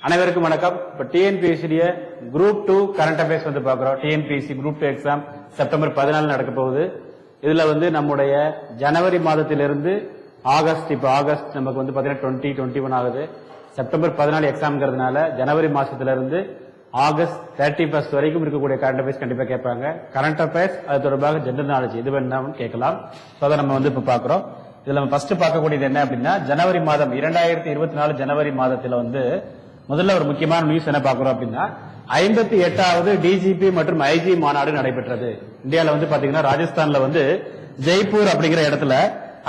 அனைவருக்கும் வணக்கம். இப்ப டிஎன்பிஎஸ்சி குரூப் 2 கரண்ட் அஃபேர்ஸ் வந்து பாக்குறோம். டிஎன்பிஎஸ்சி குரூப் 2 எக்ஸாம் செப்டம்பர் 14 நடக்க போகுது. இதுல வந்து நம்முடைய ஜனவரி மாதத்திலிருந்து ஆகஸ்ட், இப்ப ஆகஸ்ட் நமக்கு வந்து பாத்தீங்கன்னா 2021 ஆகுது. செப்டம்பர் 14 எக்ஸாம்ங்கிறதுனால ஜனவரி மாசத்திலிருந்து ஆகஸ்ட் 31 வரைக்கும் இருக்கக்கூடிய கரண்ட் அஃபேர்ஸ் கண்டிப்பா கேட்பாங்க. கரண்ட் அஃபேர்ஸ் அது தொடர்பாக ஜெனரல் நாலேஜ் இது வேண்டாம்னு கேட்கலாம். அதை நம்ம வந்து இப்ப பாக்குறோம். இதுல நம்ம ஃபர்ஸ்ட் பார்க்கக்கூடியது என்ன அப்படின்னா, ஜனவரி மாதம் 2024 ஜனவரி மாதத்துல வந்து முதல்ல ஒரு முக்கியமான நியூஸ் என்ன பாக்குறோம் அப்படின்னா, 58வது டிஜிபி மற்றும் ஐஜி மாநாடு நடைபெற்றது. இந்தியாவில் வந்து பாத்தீங்கன்னா ராஜஸ்தான்ல வந்து ஜெய்ப்பூர் அப்படிங்கிற இடத்துல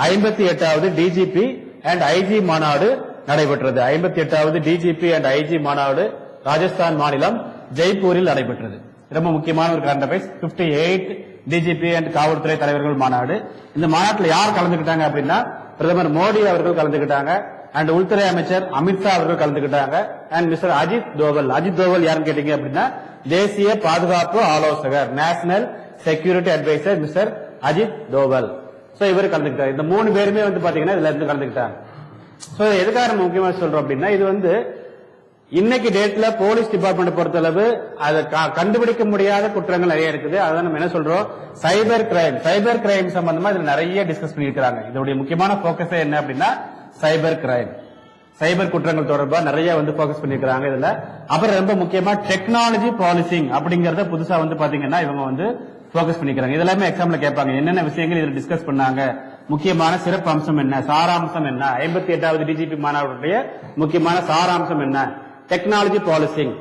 58வது டிஜிபி அண்ட் ஐஜி மாநாடு நடைபெற்றது. 58வது டிஜிபி அண்ட் ஐஜி மாநாடு ராஜஸ்தான் மாநிலம் ஜெய்ப்பூரில் நடைபெற்றது. ரொம்ப முக்கியமான ஒரு கரண்ட் அஃபேர்ஸ். 58 டிஜிபி அண்ட் காவல்துறை தலைவர்கள் மாநாடு. இந்த மாநாட்டில் யார் கலந்துக்கிட்டாங்க அப்படின்னா, பிரதமர் மோடி அவர்கள் கலந்துக்கிட்டாங்க, அண்ட் உள்துறை அமைச்சர் அமித்ஷா அவர்கள் கலந்துக்கிட்டாங்க, அண்ட் மிஸ்டர் அஜித் தோவல். அஜித் தோவல் யாருன்னு கேட்டீங்க அப்படின்னா, தேசிய பாதுகாப்பு ஆலோசகர், national security advisor mister Ajit Doval. So இவர் கலந்துக்கிட்டார். இந்த 3 பேருமே வந்து பாத்தீங்கன்னா இதுல இருந்து கலந்துக்கிட்டாங்க. சோ எதுக்காக நம்ம முக்கியமா சொல்றோம் அப்படின்னா, இது வந்து இன்னைக்கு டேட்ல போலீஸ் டிபார்ட்மெண்ட் பொறுத்தளவு அதை கண்டுபிடிக்க முடியாத குற்றங்கள் நிறைய இருக்குது. அதான் நம்ம என்ன சொல்றோம், சைபர் கிரைம். சைபர் கிரைம் சம்பந்தமா இதுல நிறைய டிஸ்கஸ் பண்ணிருக்காங்க. இதோட முக்கியமான போக்கஸ் என்ன அப்படின்னா சைபர் கிரைம், சைபர் குற்றங்கள் தொடர்பா நிறைய வந்து போக்கஸ் பண்ணிருக்காங்க இதுல. அப்புறம் ரொம்ப முக்கியமா டெக்னாலஜி பாலிசிங் அப்படிங்கறத புதுசா வந்து பாத்தீங்கன்னா இவங்க வந்து போக்கஸ் பண்ணிக்கிறாங்க. இதெல்லாமே எக்ஸாம்ல கேட்பாங்க, என்னென்ன விஷயங்கள் இதுல டிஸ்கஸ் பண்ணாங்க, முக்கியமான சிறப்பு அம்சம் என்ன, சாராம்சம் என்ன, 58வது டிஜிபி மாநாடுடைய முக்கியமான சாராம்சம் என்ன, டெக்னாலஜி பாலிசிங்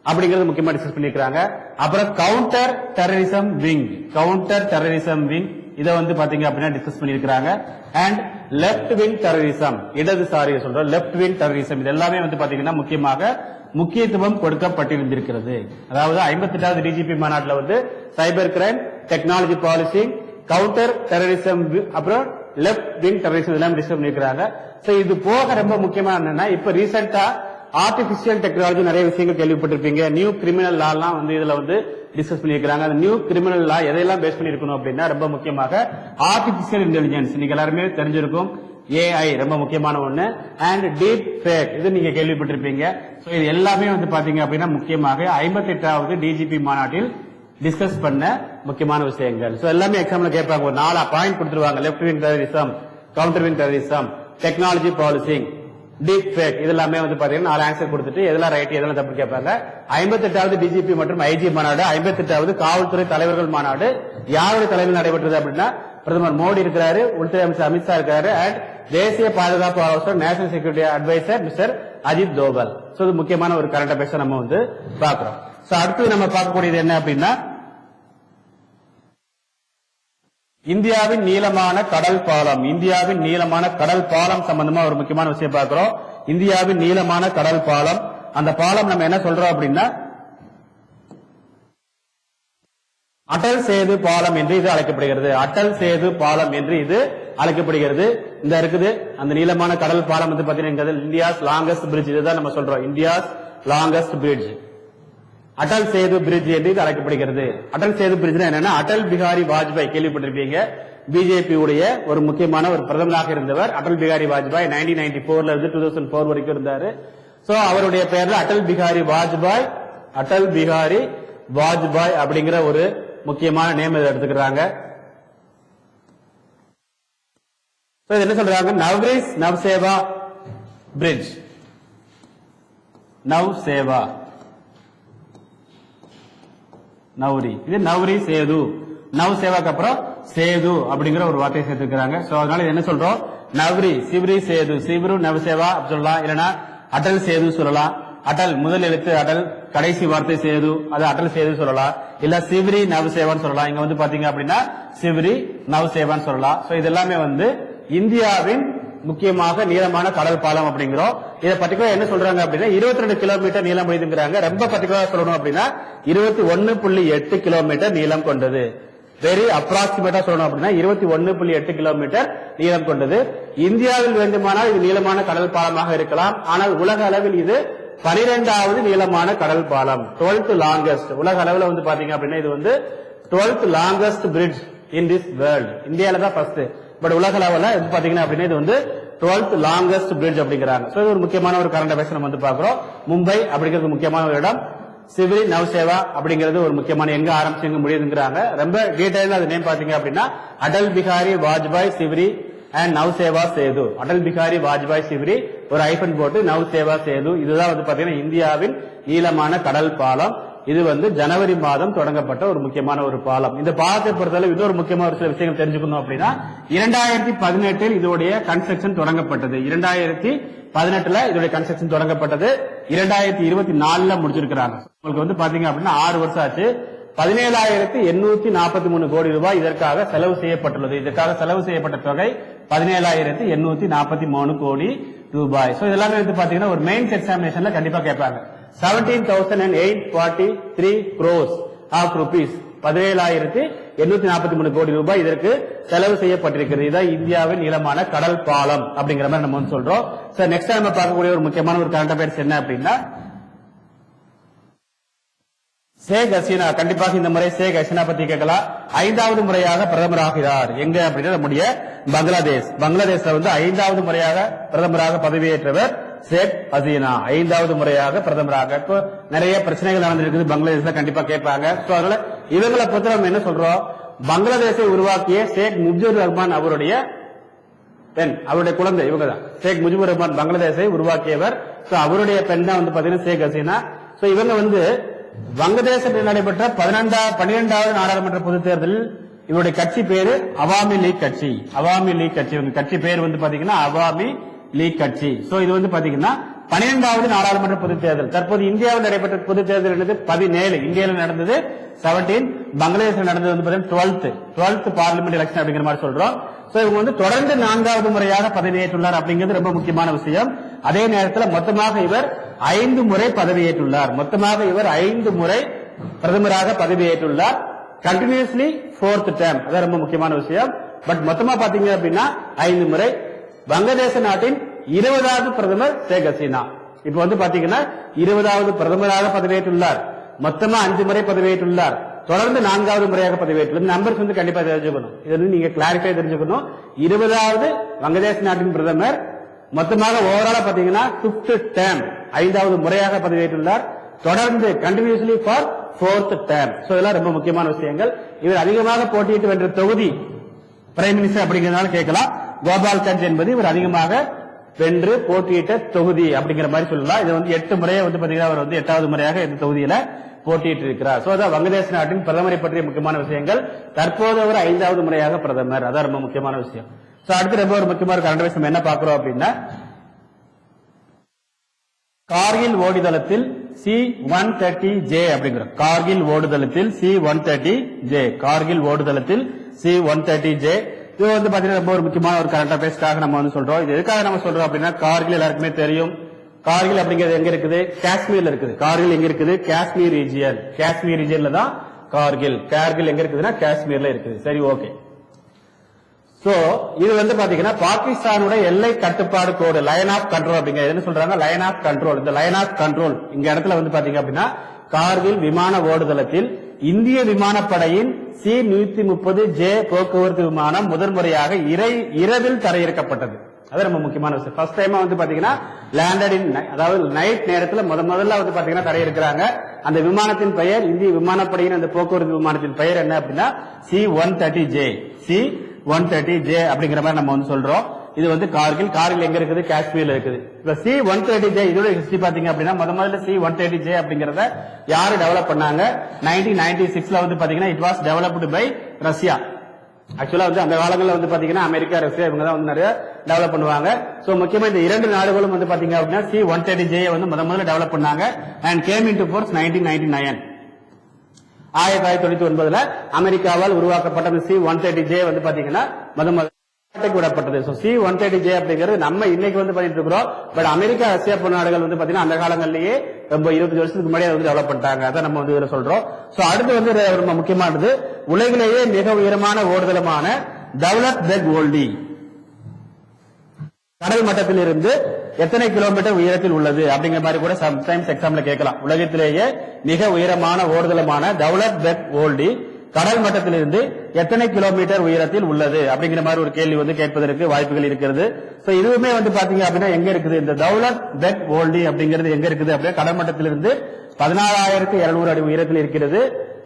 அப்படிங்கறது முக்கியமா டிஸ்கஸ் பண்ணிருக்காங்க. அப்புறம் counter terrorism wing, counter terrorism wing இதை வந்து பாத்தீங்க அப்படின்னா டிஸ்கஸ் பண்ணிருக்காங்க. அண்ட் லெப்ட் விங் டெரரிசம், இடதுசாரி சொல்றோம் லெப்ட் விங் டெரரிசம், இது எல்லாமே வந்து பாத்தீங்கன்னா முக்கியமாக முக்கியத்துவம் கொடுக்கப்பட்டிருந்திருக்கிறது. அதாவது 58வது டிஜிபி மாநாட்டில் வந்து cyber crime, technology policing, counter terrorism, அப்புறம் லெப்ட் விங் டெரரிசம் எல்லாம் டிஸ்கஸ் பண்ணிருக்காங்க. சோ இது போக ரொம்ப முக்கியமா என்னன்னா, இப்ப ரீசெண்டா ஆர்டிபிஷியல் டெக்னாலஜி நிறைய விஷயங்கள் கேள்விப்பட்டிருப்பீங்க. நியூ கிரிமினல் லா எல்லாம் வந்து இதுல வந்து டிஸ்கஸ் பண்ணிருக்காங்க. அந்த நியூ கிரிமினல் லா எதையெல்லாம் பேஸ் பண்ணிருக்கணும் அப்படின்னா, ரொம்ப முக்கியமாக ஆர்டிபிஷியல் இன்டெலிஜென்ஸ், நீங்க எல்லாருமே தெரிஞ்சிருக்கும், ஏஐ ரொம்ப முக்கியமான ஒண்ணு, அண்ட் டீப் ஃபேக் இது நீங்க கேள்விப்பட்டிருப்பீங்க. சோ இது எல்லாமே வந்து பாத்தீங்க அப்படின்னா முக்கியமாக 58வது டிஜிபி மாநாட்டில் டிஸ்கஸ் பண்ண முக்கியமான விஷயங்கள். சோ எல்லாமே எக்ஸாம்ல கேட்பாங்க, ஒரு 4 பாயிண்ட் கொடுத்துருவாங்க. Left wing terrorism, counter wing terrorism, technology policing, deep fake, இது எல்லாமே வந்து பாத்தீங்கன்னா 4 ஆன்சர் கொடுத்துட்டு எதெல்லாம் ரைட் எதெல்லாம் தப்பு கேட்பாங்க. 58வது டிஜிபி மற்றும் ஐஜி மாநாடு, 58வது காவல்துறை தலைவர்கள் மாநாடு யாருடைய தலைமையில் நடைபெற்றது அப்படின்னா, பிரதமர் மோடி இருக்கிறாரு, உள்துறை அமைச்சர் அமித்ஷா இருக்காரு, அண்ட் தேசிய பாதுகாப்பு ஆலோசகர் national security advisor mister Ajit Doval. So இது முக்கியமான ஒரு கரண்ட் அஃபேர்ஸ் நம்ம வந்து பாக்குறோம். சோ அடுத்து நம்ம பார்க்கக்கூடியது என்ன அப்படின்னா, இந்தியாவின் நீளமான கடல் பாலம். இந்தியாவின் நீளமான கடல் பாலம் சம்பந்தமா ஒரு முக்கியமான விஷயம் பார்க்கிறோம். இந்தியாவின் நீளமான கடல் பாலம், அந்த பாலம் நம்ம என்ன சொல்றோம் அப்படின்னா, அடல் சேது பாலம் என்று இது அழைக்கப்படுகிறது. அடல் சேது பாலம் என்று இது அழைக்கப்படுகிறது. இந்த இருக்குது அந்த நீளமான கடல் பாலம் வந்து பாத்தீங்கன்னா இந்தியாஸ் லாங்கஸ்ட் பிரிட்ஜ், இதுதான் நம்ம சொல்றோம், India's longest bridge, Atal Setu bridge என்று இது அழைக்கப்படுகிறது. அடல் சேது பிரிட்ஜ் என்னன்னா, அடல் பிகாரி வாஜ்பாய் கேள்விப்பட்டிருப்பீங்க, பிஜேபி உடைய ஒரு முக்கியமான ஒரு பிரதமராக இருந்தவர் அடல் பிகாரி வாஜ்பாய். 1994 இருந்து 2004 வரைக்கும் இருந்தாரு. சோ அவருடைய பெயர்ல அடல் பிகாரி வாஜ்பாய், அடல் பிகாரி வாஜ்பாய் அப்படிங்கிற ஒரு முக்கியமான நேம் எடுத்துக்கிறாங்க. என்ன சொல்றாங்க, நவ்ரீஸ் நவ்சேவா பிரிட்ஜ், நவ்சேவா நவ்ரி, இது நவ்ரி சேது, நவ் சேவாக்கு அப்புறம் சேது அப்படிங்கிற ஒரு வார்த்தையை சேர்த்துக்கிறாங்க. சோ அதனால என்ன சொல்றோம், நவ்ரி சிவ்ரி சேது, சிவ்ரு நவசேவா சொல்லலாம், இல்லைன்னா அடல் சேது சொல்லலாம். அடல் முதல் எழுத்து அடல், கடைசி வார்த்தை சேது, அது அடல் சேது சொல்லலாம், இல்ல சிவ்ரி நவசேவான்னு சொல்லலாம். இங்க வந்து பாத்தீங்க அப்படின்னா சிவ்ரி நவசேவான்னு சொல்லலாம். சோ இது எல்லாமே வந்து இந்தியாவின் முக்கியமாக நீளமான கடல் பாலம் அப்படிங்கிறோம். இதை பர்டிகுலர் என்ன சொல்றாங்க அப்படின்னா 22 கிலோமீட்டர் நீளம் உடையதுங்கிறாங்க. ரொம்ப பர்டிகுலரா சொல்லணும் அப்படின்னா 21.8 கிலோமீட்டர் நீளம் கொண்டது. வெரி அப்ராக்சிமேட்டா சொல்லணும் அப்படின்னா 21.8 கிலோமீட்டர் நீளம் கொண்டது. இந்தியாவில் வேண்டுமானால் இது நீளமான கடல் பாலமாக இருக்கலாம், ஆனால் உலக அளவில் இது 12வது நீளமான கடல் பாலம், 12th லாங்கஸ்ட். உலக அளவில் வந்து பாத்தீங்க அப்படின்னா இது வந்து 12th longest bridge in this world. இந்தியாவில தான் ஃபர்ஸ்ட், பட் உலக அளவில் பாத்தீங்கன்னா அப்படின்னா இது வந்து 12th லாங்கஸ்ட் பிரிட்ஜ் அப்படிங்கிறாங்க. சோ இது ஒரு முக்கியமான ஒரு கரண்ட் அஃபேர்ஸ் நம்ம வந்து பாக்குறோம். மும்பை அப்படிங்கிறது முக்கியமான ஒரு இடம். சிவிரி நவ்சேவா அப்படிங்கிறது ஒரு முக்கியமான எங்க ஆரம்பிச்சு எங்க முடியுதுங்கிறாங்க. ரொம்ப டீடைலா அது நேம் பாத்தீங்க அப்படின்னா அடல் பிகாரி வாஜ்பாய் சிவிரி அண்ட் நவ்சேவா சேது. அடல் பிகாரி வாஜ்பாய் சிவிரி ஒரு ஐபன் போட்டு நவ்சேவா சேது. இதுதான் வந்து பாத்தீங்கன்னா இந்தியாவின் நீளமான கடல் பாலம். இது வந்து ஜனவரி மாதம் தொடங்கப்பட்ட ஒரு முக்கியமான ஒரு பாலம். இந்த பாலத்தை பொறுத்தவரை இன்னொரு முக்கியமான ஒரு சில விஷயங்கள் தெரிஞ்சுக்கணும் அப்படின்னா 2018 இதோடைய கன்ஸ்ட்ரக்ஷன் தொடங்கப்பட்டது. 2018 இதோட கன்ஸ்ட்ரக்ஷன் தொடங்கப்பட்டது. 2024 முடிச்சிருக்கிறாங்க. உங்களுக்கு வந்து பாத்தீங்க அப்படின்னா 6 வருஷம் ஆச்சு. 17,843 கோடி ரூபாய் இதற்காக செலவு செய்யப்பட்டுள்ளது. இதற்காக செலவு செய்யப்பட்ட தொகை 17,843 கோடி ரூபாய். சோ இதெல்லாம் வந்து பாத்தீங்கன்னா ஒரு மெயின்ஸ் எக்ஸாமினேஷன்ல கண்டிப்பா கேட்பாங்க. 17,843 crores of rupees 17,843 கோடி ரூபாய் இதற்கு செலவு செய்யப்பட்டிருக்கிறது. இதான் இந்தியாவின் நீளமான கடல் பாலம் அப்படிங்கிற மாதிரி நம்ம வந்து சொல்றோம். சார் நெக்ஸ்ட் நம்ம பார்க்கக்கூடிய ஒரு முக்கியமான ஒரு கரண்ட் அஃபேர்ஸ் என்ன அப்படின்னா ஷேக் ஹசீனா. கண்டிப்பாக இந்த முறை ஷேக் ஹசீனா பத்தி கேட்கலாம். 5வது முறையாக பிரதமராகிறார். எங்க அப்படின்னா நம்முடைய பங்களாதேஷ். பங்களாதேஷ்ல வந்து 5வது முறையாக பிரதமராக பதவியேற்றவர் ஷேக் ஹசீனா. 5வது முறையாக பிரதமராக. இப்போ நிறைய பிரச்சனைகள் நடந்திருக்குது பங்களாதேஷ்ல, கண்டிப்பா கேட்பாங்க. அதனால இவங்களை பொறுத்த நம்ம என்ன சொல்றோம், பங்களாதேஷை உருவாக்கிய ஷேக் முஜிபுர் ரஹ்மான் அவருடைய பெண், அவருடைய குழந்தை இவங்க தான். ஷேக் முஜிபுர் ரஹ்மான் பங்களாதேஷை உருவாக்கியவர். அவருடைய பெண் தான் வந்து பாத்தீங்கன்னா ஷேக் ஹசீனா. இவங்க வந்து வங்கதேசத்தில் நடைபெற்ற 12வது நாடாளுமன்ற பொதுத் தேர்தலில் இவருடைய கட்சி பேரு அவாமி லீக் கட்சி. அவாமி லீக் கட்சி இவங்க கட்சி பேர் வந்து பாத்தீங்கன்னா அவாமி லீக் கட்சி. சோ இது வந்து பாத்தீங்கன்னா 12வது நாடாளுமன்ற பொதுத் தேர்தல். தற்போது இந்தியாவில் நடைபெற்ற பொதுத் தேர்தல் என்னது 17, இந்தியாவில் நடந்தது 17, பங்களாதேஷில் நடந்தது வந்து 12th பார்லிமெண்ட் எலெக்ஷன் அப்படிங்கிற மாதிரி சொல்றோம். சோ இவங்க வந்து தொடர்ந்து 4வது முறையாக பதவியேற்றுள்ளார் அப்படிங்கிறது ரொம்ப முக்கியமான விஷயம். அதே நேரத்தில் மொத்தமாக இவர் 5 முறை பதவியேற்றுள்ளார். மொத்தமாக இவர் 5 முறை பிரதமராக பதவியேற்றுள்ளார். கண்டினியூஸ்லி 4th term, அதான் ரொம்ப முக்கியமான விஷயம். பட் மொத்தமா பாத்தீங்க அப்படின்னா 5 முறை. வங்கதேச நாட்டின் 20வது பிரதமர் ஷேக் ஹசீனா. இப்ப வந்து பாத்தீங்கன்னா 20வது பிரதமராக பதவியேற்றுள்ளார். மொத்தமா 5 முறை பதவியேற்றுள்ளார். தொடர்ந்து 4வது முறையாக பதவியேற்றுள்ளார். நம்பர்ஸ் வந்து கண்டிப்பா தெரிஞ்சுக்கணும். இது வந்து நீங்க கிளாரிஃபை தெரிஞ்சுக்கணும். 20வது வங்கதேச நாட்டின் பிரதமர். மொத்தமாக ஓவராலா பாத்தீங்கன்னா 5th term, 5வது முறையாக பதவியேற்றுள்ளார். தொடர்ந்து continuously for 4th term. So இதெல்லாம் ரொம்ப முக்கியமான விஷயங்கள். இவர் அதிகமாக போட்டியிட்டு வென்ற தொகுதி பிரைம் மினிஸ்டர் அப்படிங்கிறதுனால கேட்கலாம். கோபால்கஞ்ச் என்பது இவர் அதிகமாக வென்று போட்டியிட்ட தொகுதி அப்படிங்கிற மாதிரி சொல்லலாம். இது வந்து 8 முறையை வந்து பாத்தீங்கன்னா அவர் வந்து 8வது முறையாக இந்த தொகுதியில போட்டியிட்டு இருக்கிறார். சோ அதான் வங்கதேச நாட்டின் பிரதமரை பற்றிய முக்கியமான விஷயங்கள். தற்போது அவர் 5வது முறையாக பிரதமர். அதான் ரொம்ப முக்கியமான விஷயம். சோ அடுத்து ரொம்ப ஒரு முக்கியமான கரண்ட் அஃபேர்ஸ் நம்ம என்ன பாக்குறோம் அப்படின்னா கார்கில் ஓடுதளத்தில் C-130J அப்படிங்கிற கார்கில் ஓடுதளத்தில் C-130J, கார்கில் ஓடுதளத்தில் C-130J. இது வந்து பாத்தீங்கன்னா ரொம்ப ஒரு முக்கியமான ஒரு கரண்ட் அஃபேர்ஸ்க்காக நம்ம வந்து சொல்றோம். இது எதுக்காக நம்ம சொல்றோம் அப்படின்னா கார்கில் எல்லாருக்குமே தெரியும். கார்கில் அப்படிங்கிறது எங்க இருக்குது, காஷ்மீர்ல இருக்குது. கார்கில் எங்க இருக்குது, காஷ்மீர் ரீஜியன். காஷ்மீர் ரீஜியன்ல தான் கார்கில். கார்கில் எங்க இருக்குதுன்னா காஷ்மீர்ல இருக்குது. சரி, ஓகே. சோ இது வந்து பாத்தீங்கன்னா பாகிஸ்தானோட எல்லை கட்டுப்பாடு கோடு, லைன் ஆஃப் கண்ட்ரோல் அப்படிங்கிறது என்ன சொல்றாங்க, லைன் ஆஃப் கண்ட்ரோல். இந்த லைன் ஆஃப் கண்ட்ரோல் இங்க இடத்துல வந்து பாத்தீங்க அப்படின்னா கார்கில் விமான ஓடுதளத்தில் இந்திய விமானப்படையின் C-130J போக்குவரத்து விமானம் முதன்முறையாக இரவில் தரையிறக்கப்பட்டது. அது ரொம்ப முக்கியமான விஷயம். ஃபர்ஸ்ட் டைமா வந்து பாத்தீங்கன்னா லேண்டட் இன், அதாவது நைட் நேரத்துல முதல்ல வந்து பாத்தீங்கன்னா தரையிறக்கிறாங்க. அந்த விமானத்தின் பெயர், இந்திய விமானப்படையின் அந்த போக்குவரத்து விமானத்தின் பெயர் என்ன அப்படின்னா C-130J. C-130J அப்படிங்கிற மாதிரி நம்ம வந்து சொல்றோம். இது வந்து கார்கில். கார்கில் எங்க இருக்குது, காஷ்மீர்ல இருக்குது. இப்ப C-130J இதோட ஹிஸ்டரி பாத்தீங்க அப்படின்னா முதல்ல C-130J அப்படிங்கறத யாரு டெவலப் பண்ணாங்க, 1996ல வந்து பாத்தீங்கன்னா it was developed by Russia. Actually வந்து அந்த காலங்களில் வந்து பாத்தீங்கன்னா அமெரிக்கா, ரஷ்யா இவங்க தான் வந்து நிறைய டெவலப் பண்ணுவாங்க. சோ முக்கியமா இந்த 2 நாடுகளும் வந்து பாத்தீங்க அப்படின்னா C-130J வந்து முதல்ல டெவலப் பண்ணாங்க. And game into force 1999. 1999ல அமெரிக்காவால் உருவாக்கப்பட்ட C-130J வந்து பாத்தீங்கன்னா முதல்ல விடப்பட்டது. C-130J அப்படிங்கிறது நம்ம இன்னைக்கு வந்து பண்ணிட்டு இருக்கிறோம். பட் அமெரிக்கா, ரஷ்யா போன்ற நாடுகள் வந்து பாத்தீங்கன்னா அந்த காலங்களிலேயே ரொம்ப 20 வருஷத்துக்கு முன்னாடி வந்து டெவலப் பண்ணிட்டாங்க. அதான் நம்ம வந்து இதுல சொல்றோம். சோ அடுத்து வந்து ரொம்ப முக்கியமானது, உலகிலேயே மிக உயரமான ஓடுதளமான தௌலத் பெக் ஓல்டி கடல் மட்டத்தில் இருந்து எத்தனை கிலோமீட்டர் உயரத்தில் உள்ளது அப்படிங்கிற மாதிரி கூட சம்டைம்ஸ் எக்ஸாம்ல கேட்கலாம். உலகத்திலேயே மிக உயரமான ஓடுதளமான தௌலத் பெக் ஓல்டி கடல் மட்டத்திலிருந்து எத்தனை கிலோமீட்டர் உயரத்தில் உள்ளது அப்படிங்கிற மாதிரி ஒரு கேள்வி வந்து கேட்பதற்கு வாய்ப்புகள் இருக்கிறது. சோ இதுவுமே வந்து பாத்தீங்க அப்படின்னா எங்க இருக்குது, இந்த தௌலத் பெக் ஓல்டி அப்படிங்கிறது எங்க இருக்குது அப்படின்னா கடல் மட்டத்திலிருந்து 16,200 அடி உயரத்தில் இருக்கிறது.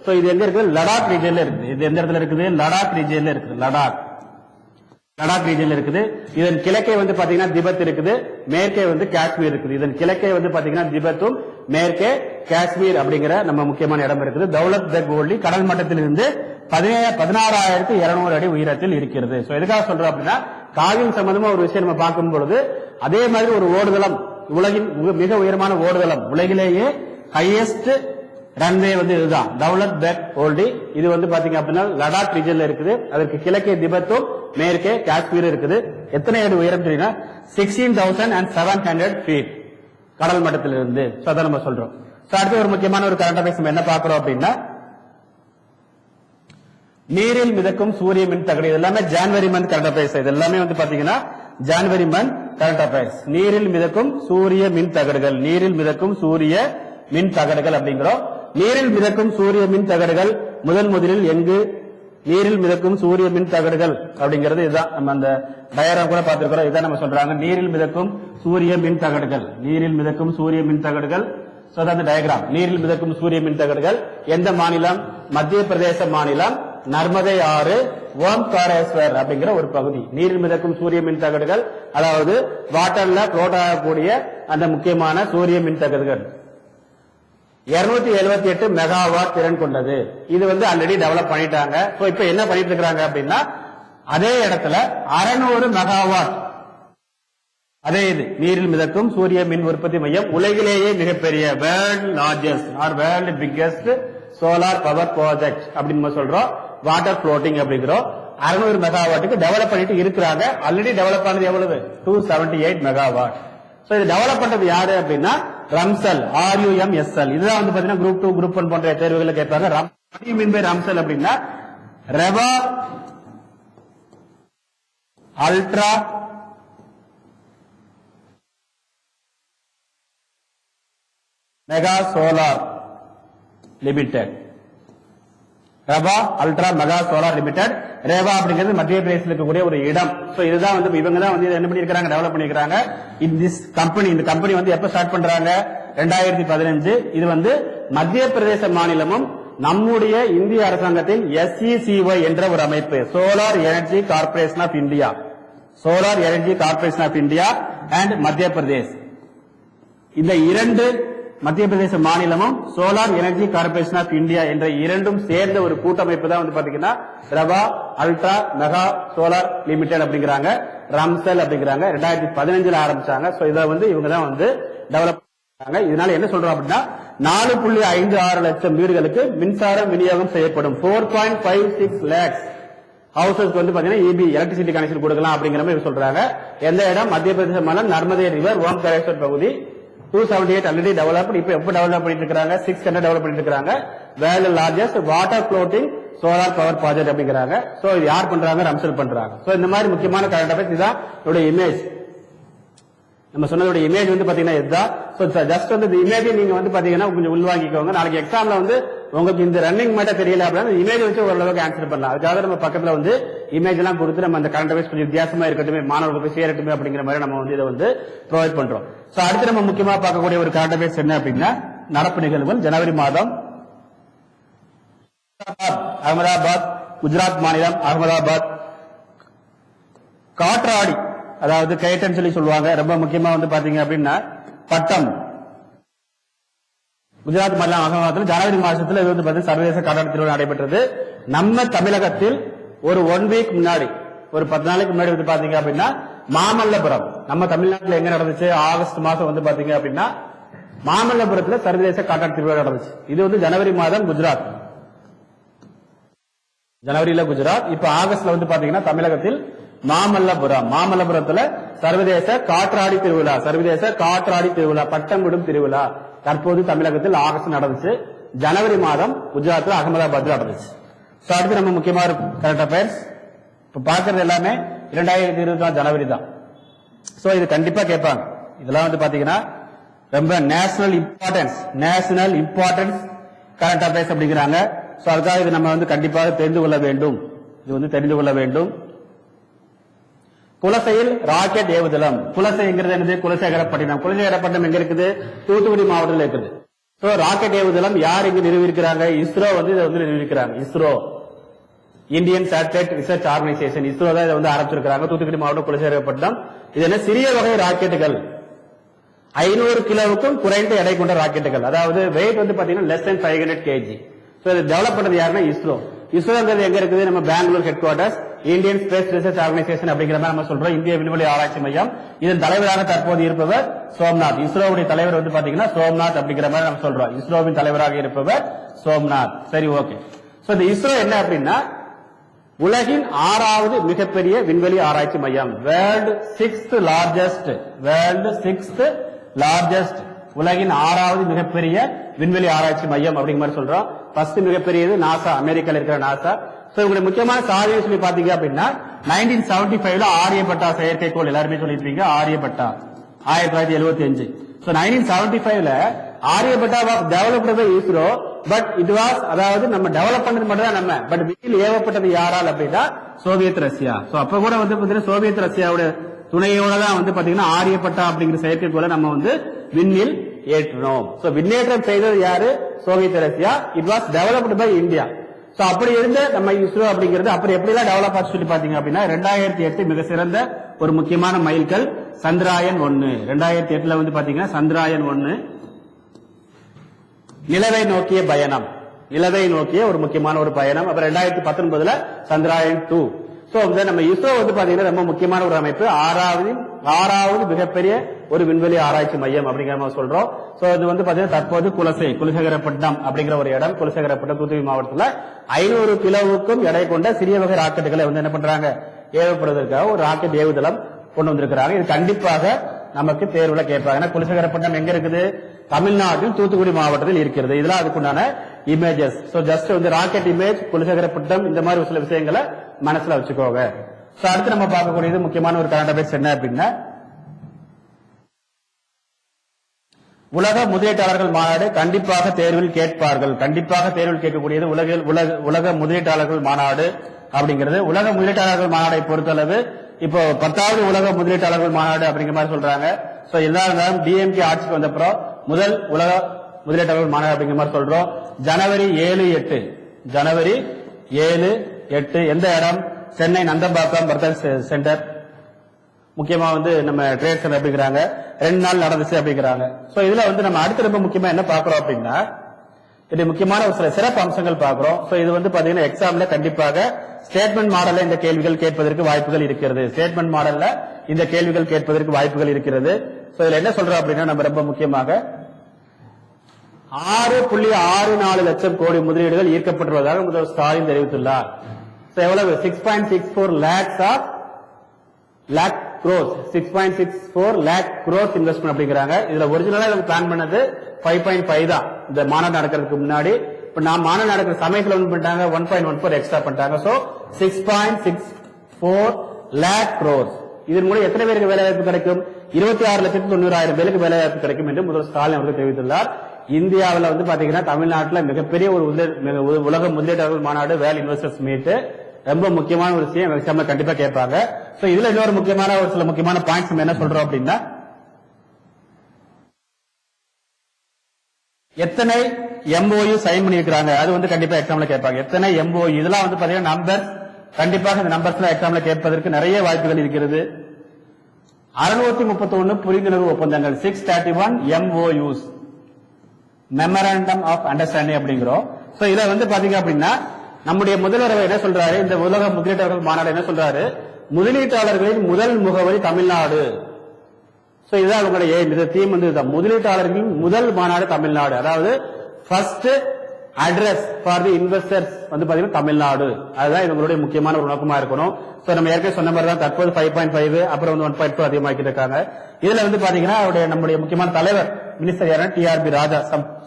சோ இது எங்க இருக்குது, லடாக் ரீஜன்ல இருக்குது. இது எந்த இடத்துல இருக்குது, லடாக் ரீஜன்ல இருக்குது. லடாக் ரீஜன்ல இருக்குது. இதன் கிழக்கே வந்து பாத்தீங்கன்னா திபெத் இருக்குது, மேற்கே வந்து காஷ்மீர் இருக்குது. இதன் கிழக்கே வந்து பாத்தீங்கன்னா திபெத்தும் மேற்கே காஷ்மீர் அப்படிங்கிற நம்ம முக்கியமான இடம் இருக்குது. தௌலத் பெக் ஓல்டி கடல் மட்டத்திலிருந்து 16,200 அடி உயரத்தில் இருக்கிறது. சோ எதுக்காக சொல்றோம் அப்படின்னா காவியம் சம்பந்தமா ஒரு விஷயம் நம்ம பார்க்கும் பொழுது அதே மாதிரி ஒரு ஓடுதளம், உலகின் மிக உயரமான ஓடுதளம், உலகிலேயே ஹையஸ்ட் ரன்வே வந்து இதுதான் தௌலத் பெக் ஓல்டி. இது வந்து பாத்தீங்க அப்படின்னா லடாக் ரீஜன்ல இருக்குது. அதற்கு கிழக்கே திபெத்தும் மேற்கே காஷ்மீர் இருக்குது. எத்தனை அடி உயரம் தெரியுமா, 16,700 ஃபீட் கடல் மட்டத்திலிருந்து. அதான் நம்ம சொல்றோம். அடுத்து ஒரு முக்கியமான ஒரு கரண்ட் அஃபேர்ஸ் நம்ம என்ன பார்க்கிறோம் அப்படின்னா நீரில் மிதக்கும் சூரிய மின் தகடு. இது எல்லாமே ஜனவரி மந்த் கரண்ட் அஃபேர்ஸ். இது எல்லாமே வந்து பாத்தீங்கன்னா ஜனவரி மந்த் கரண்ட் அஃபேர்ஸ். நீரில் மிதக்கும் சூரிய மின் தகடுகள், நீரில் மிதக்கும் சூரிய மின் தகடுகள் அப்படிங்கிறோம். நீரில் மிதக்கும் சூரிய மின் தகடுகள் முதலில் எங்கு, நீரில் மிதக்கும் சூரிய மின் தகடுகள் அப்படிங்கிறது இதுதான். நம்ம அந்த டயராம் கூட பார்த்திருக்கிறோம். இதான் நம்ம சொல்றாங்க நீரில் மிதக்கும் சூரிய மின் தகடுகள், நீரில் மிதக்கும் சூரிய மின் தகடுகள். சோ அந்த டயக்ராம் நீரில் மிதக்கும் சூரிய மின் தகடுகள் எந்த மாநிலம், மத்திய பிரதேச மாநிலம், நர்மதை ஆறு, ஓம்காரேஸ்வர் அப்படிங்கிற ஒரு பகுதி. நீரில் மிதக்கும் சூரிய மின் தகடுகள் அதாவது வாட்டர்ல ஃப்ளோட் ஆகக்கூடிய அந்த முக்கியமான சூரிய மின் தகடுகள் 278 மெகாவாட் திறன் கொண்டது. இது வந்து ஆல்ரெடி டெவலப் பண்ணிட்டாங்க. சோ இப்ப என்ன பண்ணிட்டு இருக்காங்க அப்படின்னா அதே இடத்துல 600 மெகாவாட், அதே இது நீரில் மிதக்கும் சூரிய மின் உற்பத்தி மையம், உலகிலேயே மிகப்பெரிய world largest or world biggest solar power project அப்படின்னு நம்ம சொல்றோம். வாட்டர் ஃப்ளோட்டிங் அப்படிங்கிறோம். 600 மெகாவாட்டுக்கு டெவலப் பண்ணிட்டு இருக்கிறாங்க. ஆல்ரெடி டெவலப் ஆனது எவ்வளவு, 278 மெகாவாட். சோ இது டெவலப் பண்றது யாரு அப்படின்னா ரம்சல், RUMSL. இதுதான் வந்து பாத்தீங்கன்னா குரூப் 2 குரூப் 1 போன்ற தேர்வுகளை கேட்பாங்க. ரம்சல் அப்படின்னா Rewa ultra mega solar limited. Rewa ultra mega solar limited. Rewa அப்படிங்கிறது மத்திய பிரதேசத்தில் இருக்கக்கூடிய ஒரு இடம். சோ இதுதான் வந்து இவங்க தான் வந்து என்ன பண்ணிருக்காங்க, டெவலப் பண்ணிருக்காங்க. இந்த கம்பெனி வந்து எப்ப ஸ்டார்ட் பண்றாங்க, 2015. இது வந்து மத்திய பிரதேச மாநிலமும் நம்முடைய இந்திய அரசாங்கத்தின் SECY என்ற ஒரு அமைப்பு, solar energy corporation of India, solar energy corporation of India and Madhya Pradesh, இந்த இரண்டு மத்திய பிரதேச மாநிலமும் solar energy corporation of India என்ற இரண்டும் சேர்ந்த ஒரு கூட்டமைப்பு தான் வந்து பாத்தீங்கன்னா Rewa ultra mega solar limited அப்படிங்கிறாங்க, ரம்சல் அப்படிங்கிறாங்க. 2015 ஆரம்பிச்சாங்க. சோ இதை வந்து இவங்க தான் வந்து டெவலப் பண்ணாங்க. இதனால என்ன சொல்றோம் அப்படின்னா 4.56 லட்சம் வீடுகளுக்கு மின்சாரம் விநியோகம் செய்யப்படும். 4.56 lakhs ஹவுசஸ்க்கு வந்து பாத்தீங்கன்னா EB எலக்ட்ரிசிட்டி கனெக்ஷன் கொடுக்கலாம் அப்படிங்கிற மாதிரி சொல்றாங்க. எந்த இடம், மத்திய பிரதேச மாநிலம், நர்மதே ரிவர், ஓம்காரேஸ்வர் பகுதி. 278 ஆல்ரெடி டெவலப். இப்ப எப்ப டெவலப் பண்ணிட்டு இருக்காங்க, 600 டெவலப் பண்ணிட்டு இருக்காங்க. World largest water floating solar power project அப்படிங்கிறாங்க. சோ இது யார் பண்றாங்க, ரம்சல் பண்றாங்க. சோ இந்த மாதிரி முக்கியமான கரண்ட் அஃபேர்ஸ் இதான் இதோட இமேஜ். நம்ம சொன்னதோட இமேஜ் வந்து பாத்தீங்கன்னா இதுதான். சோ ஜஸ்ட் வந்து இந்த இமேஜ் நீங்க வந்து பாத்தீங்கன்னா கொஞ்சம் உள்வாங்கிக்கோங்க. நாளைக்கு எக்ஸாம்ல வந்து உங்களுக்கு இந்த ரன்னிங் மட்டும் தெரியல அப்படின்னா இமேஜ் வச்சு ஓரளவுக்கு ஆன்சர் பண்ணலாம். அதுக்காக நம்ம பக்கத்துல வந்து இமேஜ் எல்லாம் கொடுத்து நம்ம அந்த கரண்ட் அஃபேர்ஸ் கொஞ்சம் வித்தியாசமா இருக்கட்டுமே, மாணவர்களுக்கு சேரட்டுமே அப்படிங்கிற மாதிரி நம்ம வந்து இதை வந்து ப்ரொவைட் பண்றோம். சோ அடுத்து நம்ம முக்கியமா பார்க்கக்கூடிய ஒரு கரண்ட் அஃபேர்ஸ் என்ன அப்படின்னா நடப்பு நிகழ்வுகள். ஜனவரி மாதம் அகமதாபாத், குஜராத் மாநிலம் அகமதாபாத் காற்றாடி, அதாவது கைட்டன் சொல்லி சொல்லுவாங்க. ரொம்ப முக்கியமா வந்து பாத்தீங்க அப்படின்னா பட்டம், குஜராத் மாநிலம் அகமதாபாத்தில் ஜனவரி மாசத்துல இது வந்து பாத்தீங்கன்னா சர்வதேச காற்றாடி திருவிழா நடைபெற்றது. நம்ம தமிழகத்தில் ஒரு 1 வீக் முன்னாடி, ஒரு 10 நாளைக்கு முன்னாடி வந்து பாத்தீங்க அப்படின்னா மாமல்லபுரம், நம்ம தமிழ்நாட்டில் எங்க நடந்துச்சு, ஆகஸ்ட் மாசம் வந்து பாத்தீங்க அப்படின்னா மாமல்லபுரத்துல சர்வதேச காற்றாடி திருவிழா நடந்துச்சு. இது வந்து ஜனவரி மாதம் குஜராத், ஜனவரியில குஜராத். இப்ப ஆகஸ்ட்ல வந்து பாத்தீங்கன்னா தமிழகத்தில் மாமல்லபுரத்துல சர்வதேச காற்றாடி திருவிழா, சர்வதேச காற்றாடி திருவிழா, பட்டம் விடும் திருவிழா தற்போது தமிழகத்தில் ஆகஸ்ட் நடந்துச்சு. ஜனவரி மாதம் குஜராத்ல அகமதாபாத்ல நடந்துச்சு. சோ அடுத்து நம்ம முக்கியமான கரண்ட் அஃபேர்ஸ் இப்ப பாக்குறது எல்லாமே 2020 ஜனவரி தான். சோ இது கண்டிப்பா கேட்பாங்க. இதெல்லாம் வந்து பாத்தீங்கன்னா ரொம்ப நேஷனல் இம்பார்ட்டன்ஸ் கரண்ட் அஃபேர்ஸ் அப்படிங்கிறாங்க. சோ அதுக்காக இது நம்ம வந்து கண்டிப்பாக தெரிந்து கொள்ள வேண்டும். இது வந்து தெரிந்து கொள்ள வேண்டும். குலசையில் ராக்கெட் ஏவுதளம். குலசைங்கிறது என்னது? குலசேகரப்பட்டினம். குலசேகரப்பட்டினம் எங்க இருக்குது? தூத்துக்குடி மாவட்டத்தில் இருக்குது. சோ ராக்கெட் ஏவுதளம் யார் இங்கு நிறுவியிருக்கிறாங்க? இஸ்ரோ வந்து இதை வந்து நிறுவியிருக்கிறாங்க. ISRO, Indian Satellite Research Organisation, ISRO தான் இதை வந்து ஆரம்பிச்சிருக்காங்க. தூத்துக்குடி மாவட்டம் குலசேகரப்பட்டினம். இது என்ன? சிறிய வகை ராக்கெட்டுகள், 500 கிலோவுக்கும் குறைந்த எடை கொண்ட ராக்கெட்டுகள். அதாவது வெயிட் வந்து பாத்தீங்கன்னா less than 500 kg. சோ இது டெவலப் பண்ணது யாருன்னா இஸ்ரோ. இஸ்ரோங்கிறது எங்க இருக்குது? நம்ம Bangalore headquarters, Indian space research organisation அப்படிங்கிற மாதிரி நம்ம சொல்றோம். இந்திய விண்வெளி ஆராய்ச்சி மையம். இதன் தலைவராக தற்போது இருப்பவர் சோம்நாத். இஸ்ரோவுடைய தலைவர் வந்து பாத்தீங்கன்னா சோம்நாத் அப்படிங்கிற மாதிரி நம்ம சொல்றோம். இஸ்ரோவின் தலைவராக இருப்பவர் சோம்நாத். சரி, ஓகே. சோ இந்த இஸ்ரோ என்ன அப்படின்னா உலகின் 6வது மிகப்பெரிய விண்வெளி ஆராய்ச்சி மையம். வேர்ல்ட் 6th லார்ஜஸ்ட், உலகின் 6வது மிகப்பெரிய விண்வெளி ஆராய்ச்சி மையம் அப்படிங்கிற மாதிரி சொல்றோம். ஃபர்ஸ்ட் மிகப்பெரியது நாசா, அமெரிக்கால இருக்கிற நாசா. சோ இவங்களுடைய முக்கியமான சாதனை சொல்லி பாத்தீங்க அப்படின்னா 1975ல ஆரியபட்டா செயற்கைக்கோள், எல்லாருமே சொல்லிருப்பீங்க ஆரியபட்டா, 1975. சோ 1975ல Aryabhata was developed by ISRO, but it was, அதாவது நம்ம டெவலப் பண்ணது மட்டும் தான் நம்ம, பட் விண்ணில் ஏவப்பட்டது யாரால் அப்படின்னா சோவியத் ரஷ்யா. சோ அப்ப கூட வந்து பாத்தீங்கன்னா சோவியத் ரஷ்யாவோட துணையோட தான் வந்து பாத்தீங்கன்னா ஆரியபட்டா அப்படிங்கிற செயற்கைக்கோளை நம்ம வந்து விண்ணில் ஏற்றினோம். சோ விண்ணேற்றம் செய்தது யாரு? Soviet Russia. It was developed by India. So அப்படி இருந்த நம்ம இஸ்ரோ அப்படிங்கிறது அப்புறம் எப்படி எல்லாம் டெவலப் ஆச்சு சொல்லி பாத்தீங்க அப்படின்னா 2008 மிக சிறந்த ஒரு முக்கியமான மைல்கல் சந்திராயன் 1. 2008ல வந்து பாத்தீங்கன்னா சந்திராயன் 1 நிலவை நோக்கிய பயணம், நிலவை நோக்கிய ஒரு முக்கியமான ஒரு பயணம். அப்புறம் 2019ல சந்திராயன் 2. சோ நம்ம இஸ்ரோ வந்து பாத்தீங்கன்னா ரொம்ப முக்கியமான ஒரு அமைப்பு, 6வது மிகப்பெரிய ஒரு விண்வெளி ஆராய்ச்சி மையம் அப்படிங்கிற மாதிரி சொல்றோம். சோ இது வந்து பாத்தீங்கன்னா தற்போது குலசேகரப்பட்டினம் அப்படிங்கிற ஒரு இடம், குலசேகரப்பட்டினம் தூத்துக்குடி மாவட்டத்தில் 500 கிலோவுக்கும் எடை கொண்ட சிறிய வகை ராக்கெட்டுகளை வந்து என்ன பண்றாங்க? ஏவப்படுவதற்காக ஒரு ராக்கெட் ஏவுதளம் கொண்டு வந்திருக்கிறாங்க. இது கண்டிப்பாக நமக்கு தேர்வுல கேட்பாங்க. குலசேகரப்பட்டினம் எங்க இருக்குது? தமிழ்நாட்டில் தூத்துக்குடி மாவட்டத்தில் இருக்கிறது. இதெல்லாம் அதுக்குண்டான இமேஜஸ். சோ ஜஸ்ட் வந்து ராக்கெட் இமேஜ், குலசேகரப்பட்டினம், இந்த மாதிரி சில விஷயங்களை மனசுல வச்சுக்கோங்க. சோ அடுத்து நம்ம பார்க்கக்கூடியது முக்கியமான ஒரு கரண்ட் அஃபேர்ஸ் என்ன அப்படின்னா உலக முதலீட்டாளர்கள் மாநாடு கண்டிப்பாக தேர்வில் கேட்பார்கள். கண்டிப்பாக தேர்வில் கேட்கக்கூடியது உலக முதலீட்டாளர்கள் மாநாடு அப்படிங்கிறது. உலக முதலீட்டாளர்கள் மாநாடை பொறுத்தளவு இப்போ 10வது உலக முதலீட்டாளர்கள் மாநாடு அப்படிங்கிற மாதிரி சொல்றாங்க. சோ எல்லாரும் டிஎம்கே ஆட்சிக்கு வந்தப்புறம் முதல் உலக முதலீட்டாளர்கள் மாநாடு அப்படிங்கிற மாதிரி சொல்றோம். ஜனவரி 7, 8 எந்த இடம்? சென்னை நந்தம்பாக்கம் வர்த்தக சென்டர், முக்கியமா வந்து நம்ம ட்ரேட் சென்டர் அப்படிங்கிறாங்க. 2 நாள் நடந்துச்சு அப்படிங்கிறாங்க. சோ இதுல வந்து நம்ம அடுத்து ரொம்ப முக்கியமா என்ன பாக்குறோம் அப்படின்னா இது முக்கியமான ஒரு சில சிறப்பு அம்சங்கள் பாக்குறோம். சோ இது வந்து பாத்தீங்கன்னா எக்ஸாம்ல கண்டிப்பாக ஸ்டேட்மெண்ட் மாடல்ல இந்த கேள்விகள் கேட்பதற்கு வாய்ப்புகள் இருக்கிறது. ஸ்டேட்மெண்ட் மாடல்ல இந்த கேள்விகள் கேட்பதற்கு வாய்ப்புகள் இருக்கிறது. சோ இதுல என்ன சொல்றோம் அப்படின்னா நம்ம ரொம்ப முக்கியமாக 6.64 லட்சம் கோடி முதலீடுகள் ஈர்க்கப்பட்டுள்ளதாக முதல்வர் ஸ்டாலின் தெரிவித்துள்ளார். சோ எவ்வளவு? 6.64 lakh crores, 6.64 lakh crores investment அப்படிங்கிறாங்க. இதுல ஒரிஜினலா பிளான் பண்ணது 5.5 தான் இந்த மாநாடு நடக்கிறதுக்கு முன்னாடி. இப்ப நான் மாநாடு நடக்கிற சமயத்துல வந்து பண்ணிட்டாங்க 1.14 எக்ஸ்ட்ரா பண்ணிட்டாங்க. So 6.64 lakh crores. இதன் மூலம் எத்தனை பேருக்கு வேலை வாய்ப்பு கிடைக்கும்? 26,90,000 பேருக்கு வேலை வாய்ப்பு கிடைக்கும் என்று முதல்வர் ஸ்டாலின் அவர்கள் தெரிவித்துள்ளார். இந்தியாவில் வந்து பாத்தீங்கன்னா தமிழ்நாட்டில் மிகப்பெரிய ஒரு உலக முதலீட்டாளர்கள் மாநாடு, வேல் இன்வெஸ்டர்ஸ் மீட், ரொம்ப முக்கியமான ஒரு விஷயம் எக்ஸாம்ல கண்டிப்பா கேட்பாங்க. சோ இதுல இன்னொரு முக்கியமான ஒரு சில முக்கியமான பாயிண்ட்ஸ் நம்ம என்ன சொல்றோம் அப்படின்னா எத்தனை MOU சைன் பண்ணிருக்காங்க, அது வந்து கண்டிப்பா எக்ஸாம்ல கேட்பாங்க. எத்தனை MOU, இதெல்லாம் வந்து பாத்தீங்கன்னா நம்பர், கண்டிப்பாக இந்த நம்பர்ஸ்ல எக்ஸாம்ல கேட்பதற்கு நிறைய வாய்ப்புகள் இருக்கிறது. 631 புரிந்துணர்வு ஒப்பந்தங்கள், 631 MOUs, மெமரண்டம் ஆஃப் அண்டர்ஸ்டாண்டிங் அப்படிங்கிறோம். சோ இத வந்து பாத்தீங்க அப்படின்னா நம்முடைய முதல்வர் என்ன சொல்றாரு, இந்த உலக முதலீட்டாளர்கள் மாநாடு என்ன சொல்றாரு, முதலீட்டாளர்களின் முதல் முகவரி தமிழ்நாடு. சோ இதுதான் உங்களுடைய இந்த தீம் வந்து முதலீட்டாளர்களின் முதல் மாநாடு தமிழ்நாடு. அதாவது first address for the investors வந்து பாத்தீங்கன்னா தமிழ்நாடு. அதுதான் இவங்களுடைய முக்கியமான ஒரு நோக்கமா இருக்கணும். சோ நம்ம ஏற்கனவே சொன்ன மாதிரி தான் தற்போது 5.5 அப்புறம் வந்து 1.2 அதிகமாக்கிட்டு இருக்காங்க. இதுல வந்து பாத்தீங்கன்னா நம்முடைய முக்கியமான தலைவர் மினிஸ்டர் யாரா TRB ராஜா,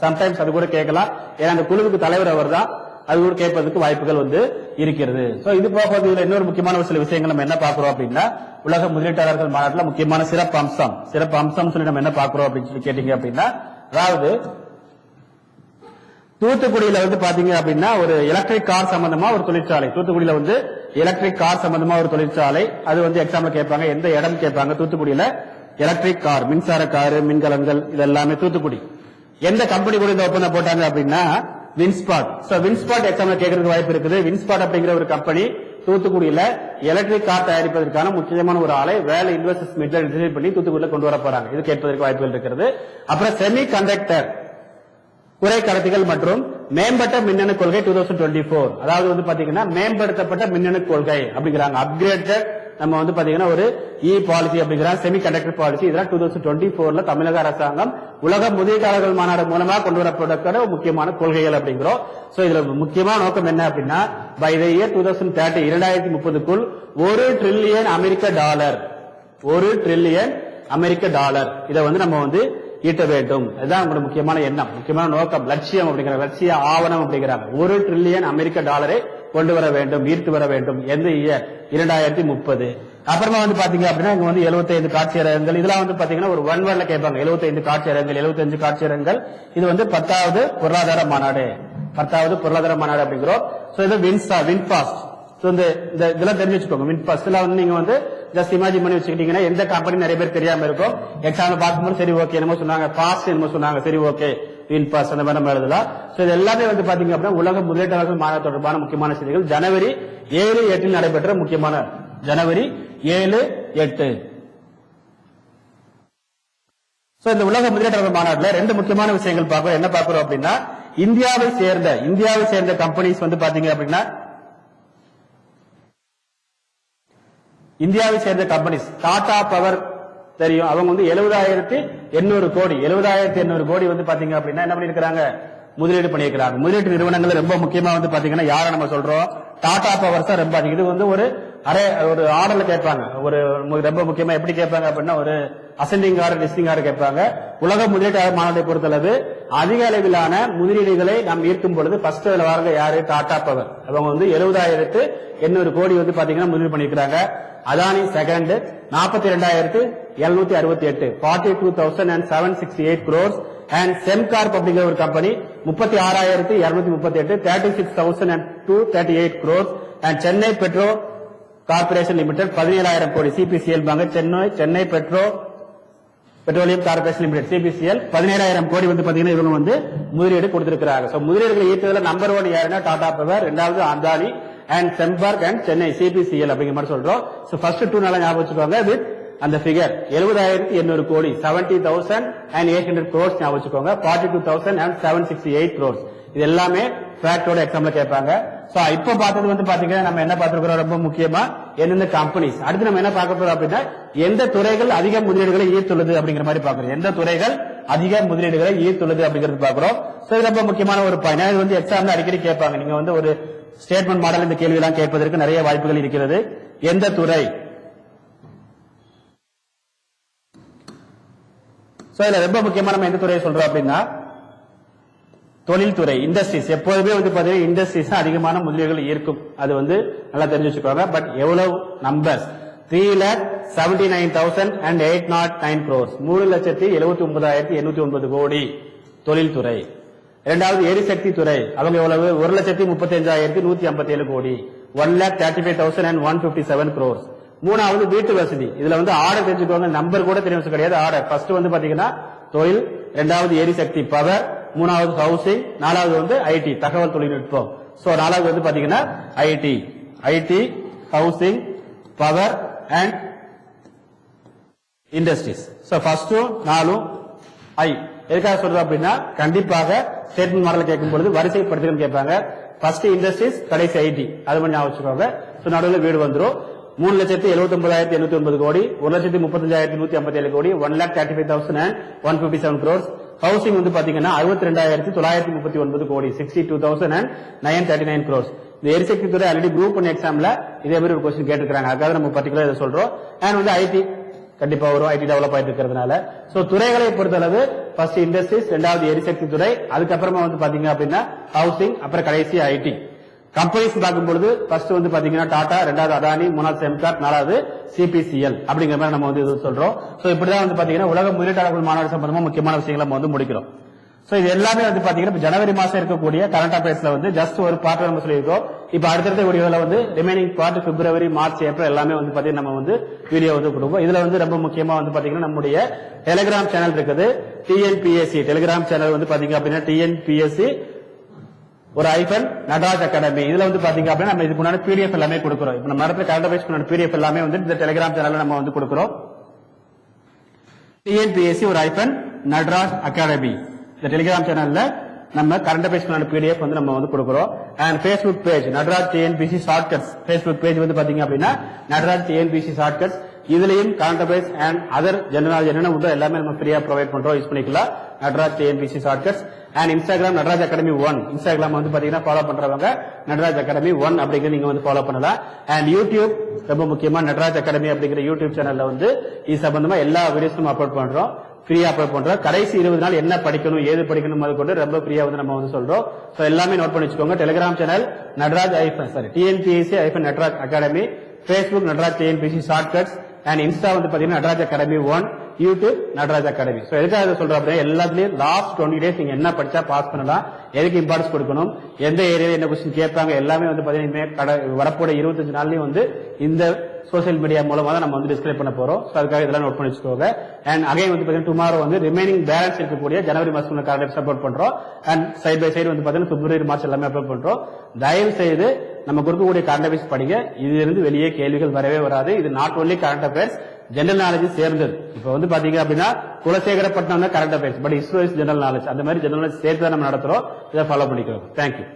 சம்டைம்ஸ் அது கூட கேட்கலாம். ஏன்னா அந்த குழுவுக்கு தலைவர் அவர் தான், அது கூட கேட்பதற்கு வாய்ப்புகள் வந்து இருக்கிறது. சோ இது போக இதுல இன்னொரு முக்கியமான ஒரு சில விஷயங்கள் நம்ம என்ன பாக்குறோம் அப்படின்னா உலக முதலீட்டாளர்கள் மாநாட்டில் முக்கியமான சிறப்பு அம்சம் சொல்லி நம்ம என்ன பாக்குறோம் அப்படின்னு சொல்லி கேட்டீங்க அப்படின்னா அதாவது தூத்துக்குடியில வந்து பாத்தீங்க அப்படின்னா ஒரு எலக்ட்ரிக் கார் சம்பந்தமா ஒரு தொழிற்சாலை, தூத்துக்குடியில வந்து எலக்ட்ரிக் கார் சம்பந்தமா ஒரு தொழிற்சாலை, அது வந்து எக்ஸாம்ல கேட்பாங்க, எந்த இடம் கேட்பாங்க, தூத்துக்குடியில எலக்ட்ரிக் கார், மின்சார காரு, மின்கலன்கள் இது எல்லாமே தூத்துக்குடி. எந்த கம்பெனி கூட இந்த ஒப்பந்தம் போட்டாங்க அப்படின்னா வின்ஸ்பாட். சோ வின்ஸ்பாட் எக்ஸாம்ல கேட்கறதுக்கு வாய்ப்பு இருக்குது. வின்ஸ்பாட் அப்படிங்கிற ஒரு கம்பெனி தூத்துக்குடியில எலக்ட்ரிக் கார் தயாரிப்பதற்கான முக்கியமான ஒரு ஆளை வேலை இன்வெஸ்டர்ஸ் மீட்ல டிசைட் பண்ணி தூத்துக்குடியில கொண்டு வர போறாங்க. இது கேட்பதற்கு வாய்ப்புகள் இருக்கிறது. அப்புறம் செமி கண்டக்டர் குறை கடத்திகள் மற்றும் மேம்பட்ட மின்னணு கொள்கை 2024, அதாவது வந்து பாத்தீங்கன்னா மேம்படுத்தப்பட்ட மின்னணு கொள்கை அப்படிங்கிறாங்க. அப்கிரேடட் நம்ம வந்து பாத்தீங்கன்னா ஒரு இ பாலிசி அப்படிங்கிற செமி கண்டக்டர் பாலிசி, இதெல்லாம் 2024ல தமிழக அரசாங்கம் உலக முதலீட்டாளர்கள் மாநாடு மூலமா கொண்டு வரப்பட்ட முக்கியமான கொள்கைகள் அப்படிங்கிறோம். சோ இதுல முக்கியமான நோக்கம் என்ன அப்படின்னா பை த இயர் 2030 2030க்குள் $1 trillion அமெரிக்க டாலர், $1 trillion அமெரிக்க டாலர் இதை வந்து நம்ம வந்து ஈட்ட வேண்டும். அதுதான் உங்களோட முக்கியமான எண்ணம், முக்கியமான நோக்கம், லட்சியம் அப்படிங்கிற லட்சிய ஆவணம் அப்படிங்கிறாங்க. $1 trillion அமெரிக்க டாலரை கொண்டு வர வேண்டும், ஈர்த்து வர வேண்டும். எந்த இயர் 2030. அப்புறமா வந்து பாத்தீங்க அப்படின்னா இங்க வந்து 75 காட்சியரங்கங்கள், இதெல்லாம் வந்து பாத்தீங்கன்னா ஒரு ஒன் வேர்ட்ல கேட்பாங்க. 75 காட்சியரங்கங்கள், 75 காட்சியரங்கங்கள். இது வந்து 10வது பொருளாதார மாநாடு, 10வது பொருளாதார மாநாடு அப்படிங்கிறோம். சோ இது வின்ஃபாஸ்ட். சோ இந்த இதெல்லாம் தெரிஞ்சு வச்சுக்கோங்க. வின்ஃபாஸ்ட் எல்லாம் வந்து நீங்க வந்து ஜஸ்ட் இமேஜின் பண்ணி வச்சுக்கிட்டீங்கன்னா எந்த கம்பெனி நிறைய பேர் தெரியாம இருக்கும். எக்ஸாம்ல பார்க்கும்போது சரி ஓகே என்னமோ சொன்னாங்க, பாஸ்ட் என்னமோ சொன்னாங்க, சரி ஓகே வின்பாஸ் அந்த மாதிரி நம்ம எழுதலாம். சோ இது எல்லாமே வந்து பாத்தீங்க அப்படின்னா உலக முதலீட்டாளர்கள் மாநாடு தொடர்பான முக்கியமான செய்திகள். ஜனவரி 7, 8 நடைபெற்ற முக்கியமான ஜனவரி 7, 8. சோ இந்த உலக முதலீட்டாளர்கள் மாநாட்டுல ரெண்டு முக்கியமான விஷயங்கள் பார்க்கிறோம். என்ன பார்க்கிறோம் அப்படின்னா இந்தியாவை சேர்ந்த கம்பெனிஸ் வந்து பாத்தீங்க அப்படின்னா இந்தியாவை சேர்ந்த கம்பெனிஸ் டாடா பவர் தெரியும், அவங்க வந்து 70,800 கோடி 70,800 கோடி வந்து பாத்தீங்க அப்படின்னா என்ன பண்ணிருக்காங்க, முதலீடு பண்ணிருக்காங்க. முதலீட்டு நிறுவனங்கள் ரொம்ப முக்கியமா வந்து பாத்தீங்கன்னா யாரை நம்ம சொல்றோம், டாடா பவர்ஸ் தான் ரொம்ப அதிகம். இது வந்து ஒரு ஆர்டர்ல கேட்பாங்க, ஒரு ரொம்ப முக்கியமா எப்படி கேட்பாங்க அப்படின்னா ஒரு அசெண்டிங் ஆர்டர் டிஸ்டிங் ஆர்டர் கேட்பாங்க. உலக முதலீட்டாளர் மாநாட்டை பொறுத்தளவு அதிக அளவிலான முதலீடுகளை நாம் ஈர்க்கும் பொழுது ஃபர்ஸ்ட் அதுல வரது யாரு, டாடா பவர். அவங்க வந்து 70,800 கோடி வந்து பாத்தீங்கன்னா முதலீடு பண்ணிருக்காங்க. Adani second 42,768 42,768 crores and Semcorp அப்படிங்கிற ஒரு company 36,238 36,238 crores and Chennai petro corporation limited 17,000 கோடி சிபிசிஎல் பாங்க Chennai petroleum corporation limited CPCL 17,000 கோடி வந்து பாத்தீங்கன்னா இவங்க வந்து முதலீடு கொடுத்திருக்காங்க. சோ முதலீடுகளை ஈர்த்ததுல நம்பர் 1 யாருன்னா டாடா பவர், இரண்டாவது Adani and Semcorp and Chennai CPCL அப்படிங்கிற மாதிரி சொல்றோம். சோ ஃபர்ஸ்ட் 2 நல்லா ஞாபகம் வச்சுக்கோங்க. வித் அந்த ஃபிகர் 70,800 கோடி 70,800 crores ஞாபகம் வச்சுக்கோங்க. 42,768 crores இது எல்லாமே ஃபேக்டோட எக்ஸாம்ல கேட்பாங்க. சோ இப்ப பார்த்தது வந்து பாத்தீங்கன்னா நம்ம என்ன பார்த்திருக்கிறோம், ரொம்ப முக்கியமா எந்தெந்த கம்பெனிஸ். அடுத்து நம்ம என்ன பார்க்க போறோம் அப்படின்னா எந்த துறைகள் அதிக முதலீடுகளை ஈர்த்துள்ளது அப்படிங்கிற மாதிரி பாக்குறோம். எந்த துறைகள் அதிக முதலீடுகளை ஈர்த்துள்ளது அப்படிங்கிறது பாக்குறோம். சோ இது ரொம்ப முக்கியமான ஒரு பாயிண்ட். இது வந்து எக்ஸாம்ல அடிக்கடி கேட்பாங்க. நீங்க வந்து ஒரு ஸ்டேட்மெண்ட் மாடல் இந்த கேள்வி எல்லாம் கேட்பதற்கு நிறைய வாய்ப்புகள் இருக்கிறது. எந்த துறை, சோ இதுல ரொம்ப முக்கியமா நம்ம எந்த துறையை சொல்றோம் அப்படின்னா தொழில்துறை, இண்டஸ்ட்ரீஸ். எப்போதுமே வந்து பாத்தீங்கன்னா இண்டஸ்ட்ரீஸ் அதிகமான முதலீடுகள் ஈர்க்கும், அது வந்து நல்லா தெரிஞ்சு வச்சுக்கோங்க. பட் எவ்வளவு நம்பர்ஸ், 3,79,809 crores 3,79,809 கோடி தொழில்துறை. இரண்டாவது எரிசக்தி துறை, அவங்க எவ்வளவு 1,35,157 கோடி 1,35,157 crores. மூணாவது வீட்டு வசதி, இதுல வந்து ஆர்டர் தெரிஞ்சுக்கோங்க, நம்பர் கூட தெரியும் கிடையாது, ஆர்டர். ஃபர்ஸ்ட் வந்து பாத்தீங்கன்னா தொழில், இரண்டாவது எரிசக்தி பவர், மூணாவது ஹவுசிங், நாலாவது வந்து ஐடி தகவல் தொழில்நுட்பம். சோ நாலாவது வந்து பாத்தீங்கன்னா IT housing power and industries. So first 4 ஐ எதுக்காக சொல்றோம் அப்படின்னா கண்டிப்பாக ஸ்டேட்மெண்ட் மாடல் கேட்கும் பொழுது வரிசைப்படுத்துன்னு கேட்பாங்க. ஃபர்ஸ்ட் இண்டஸ்ட்ரீஸ், கடைசி ஐடி, அது மாதிரி ஞாபகம் வச்சுக்கோங்க. சோ நடுவில் வீடு வந்துரும். 3,79,809 கோடி 1,35,157 கோடி 1,35,157 crores. ஹவுசிங் வந்து பாத்தீங்கன்னா 62,939 கோடி 62,939 crores. இந்த எரிசக்தி துறை ஆல்ரெடி குரூப் 1 எக்ஸாம்ல இதே மாதிரி ஒரு கொஸ்டின் கேட்டிருக்காங்க, அதுக்காக நம்ம பர்டிகுலர் இதை சொல்றோம். அண்ட் வந்து ஐடி கண்டிப்பா வரும், ஐடி டெவலப் ஆயிட்டு இருக்கிறதுனால. சோ துறைகளை பொறுத்தளவு ஃபர்ஸ்ட் இண்டஸ்ட்ரீஸ், இரண்டாவது எரிசக்தி துறை, அதுக்கப்புறமா வந்து பாத்தீங்க அப்படின்னா ஹவுசிங், அப்புறம் கடைசி ஐடி. கம்பெனிஸ் பார்க்கும் பொழுது ஃபர்ஸ்ட் வந்து பாத்தீங்கன்னா டாடா, இரண்டாவது அதானி, மூணாவது செம்கார்ப், நாலாவது சிபிசிஎல் அப்படிங்கிற மாதிரி நம்ம வந்து இது சொல்றோம். சோ இப்படிதான் வந்து பாத்தீங்கன்னா உலக முதலீட்டாளர்கள் மாநாடு சம்பந்தமா முக்கியமான விஷயங்களை நம்ம வந்து முடிக்கிறோம். சோ இது எல்லாமே வந்து பாத்தீங்கன்னா ஜனவரி மாசம் இருக்கக்கூடிய கரண்ட் அஃபேர்ஸ்ல வந்து ஜஸ்ட் ஒரு பார்ட் நம்ம சொல்லியிருக்கோம். இப்ப அடுத்தடுத்த வீடியோல வந்து ரிமைனிங் பார்ட் பிப்ரவரி, மார்ச், ஏப்ரல் எல்லாமே வந்து பாத்தீங்கன்னா நம்ம வந்து வீடியோ வந்து கொடுப்போம். இதுல வந்து ரொம்ப முக்கியமா வந்து பாத்தீங்கன்னா நம்முடைய டெலிகிராம் சேனல் இருக்குது. டிஎன்பிஎஸ்சி டெலிகிராம் சேனல் வந்து பாத்தீங்க அப்படின்னா டிஎன்பிஎஸ்சி ஒரு ஐபன் நடராஜ் அகாடமி. இதுல வந்து பாத்தீங்க அப்படின்னா நம்ம இதுக்கு முன்னாடி பிடிஎஃப் எல்லாமே கொடுக்குறோம். இப்ப நம்ம நடத்துற கரண்ட் அஃபேர்ஸ் பிடிஎஃப் எல்லாமே வந்து இந்த டெலிகிராம் சேனல்ல நம்ம வந்து கொடுக்குறோம். டிஎன்பிஎஸ்சி ஒரு ஐபன் நடராஜ் அகாடமி இந்த டெலிகிராம் சேனல்ல நம்ம கரண்ட் அஃபேர்ஸ் பிடிஎஃப் வந்து நம்ம வந்து கொடுக்குறோம். And Facebook page Nataraj TNPC shortcuts Facebook page வந்து பாத்தீங்க அப்படின்னா நடராஜ் டிஎன்பிசி ஷார்ட்கட்ஸ். இதுலயும் current affairs and other general என்னென்ன உண்டோ எல்லாமே நம்ம ஃப்ரீயா ப்ரொவைட் பண்றோம். யூஸ் பண்ணிக்கலாம் Nataraj TNPC shortcuts. And Instagram Nataraj academy 1 Instagram வந்து பாத்தீங்கன்னா ஃபாலோ பண்றவங்க நடராஜ் அகாடமி 1 அப்படிங்கிறது நீங்க வந்து ஃபாலோ பண்ணலாம். அண்ட் யூடியூப் ரொம்ப முக்கியமா நடராஜ் அகாடமி அப்படிங்கிற யூடியூப் சேனல்ல வந்து இது சம்பந்தமா எல்லா வீடியோஸும் அப்லோட் பண்றோம். ஃப்ரீயா அப்லோட் பண்றோம். கடைசி 20 நாள் என்ன படிக்கணும் ஏது படிக்கணும் அது கொண்டு ரொம்ப ஃப்ரீயா வந்து நம்ம வந்து சொல்றோம். சோ எல்லாமே நோட் பண்ணி வச்சுக்கோங்க. Telegram channel Nataraj TNPSC Nataraj academy, Facebook Nataraj TNPSC shortcuts and insta வந்து பாத்தீங்கன்னா Nataraj academy 1, YouTube Nataraj academy. So எதுக்காக சொல்றோம் அப்படின்னா எல்லாத்துலயும் லாஸ்ட் 20 days நீங்க என்ன படிச்சா பாஸ் பண்ணலாம், எதுக்கு இம்பார்ட்டன்ஸ் கொடுக்கணும், எந்த ஏரியால என்ன கொஸ்டின் கேட்பாங்க எல்லாமே வந்து பாத்தீங்கன்னா வரப்போட 25 நாள்லயும் வந்து இந்த சோசியல் மீடியா மூலமா தான் நம்ம வந்து டிஸ்கிரைப் பண்ண போறோம். சோ அதுக்காக இதெல்லாம் நோட் பண்ணி வச்சுக்கோங்க. அண்ட் அகைன் வந்து பாத்தீங்கன்னா டுமாரோ வந்து ரிமைனிங் பேலன்ஸ் இருக்கக்கூடிய ஜனவரி மாசம் கரண்ட் சப்போர்ட் பண்றோம். அண்ட் சைட் பை சைடு வந்து பாத்தீங்கன்னா பிப்ரவரி, மார்ச் எல்லாமே அப்லோட் பண்றோம். தயவு செய்து நம்ம கொடுக்கக்கூடிய கரண்ட் அஃபேர்ஸ் படிங்க. இதுல இருந்து வெளியே கேள்விகள் வரவே வராது. இது not only current affairs, general knowledge சேர்ந்தது. இப்ப வந்து பாத்தீங்க அப்படின்னா Kulasekarapattinam current affairs, but ISRO is general knowledge. அந்த மாதிரி ஜெனரல் நாலேஜ் சேர்த்து தான் நம்ம நடத்துறோம். இதை ஃபாலோ பண்ணிக்கிறோம். தேங்க்யூ.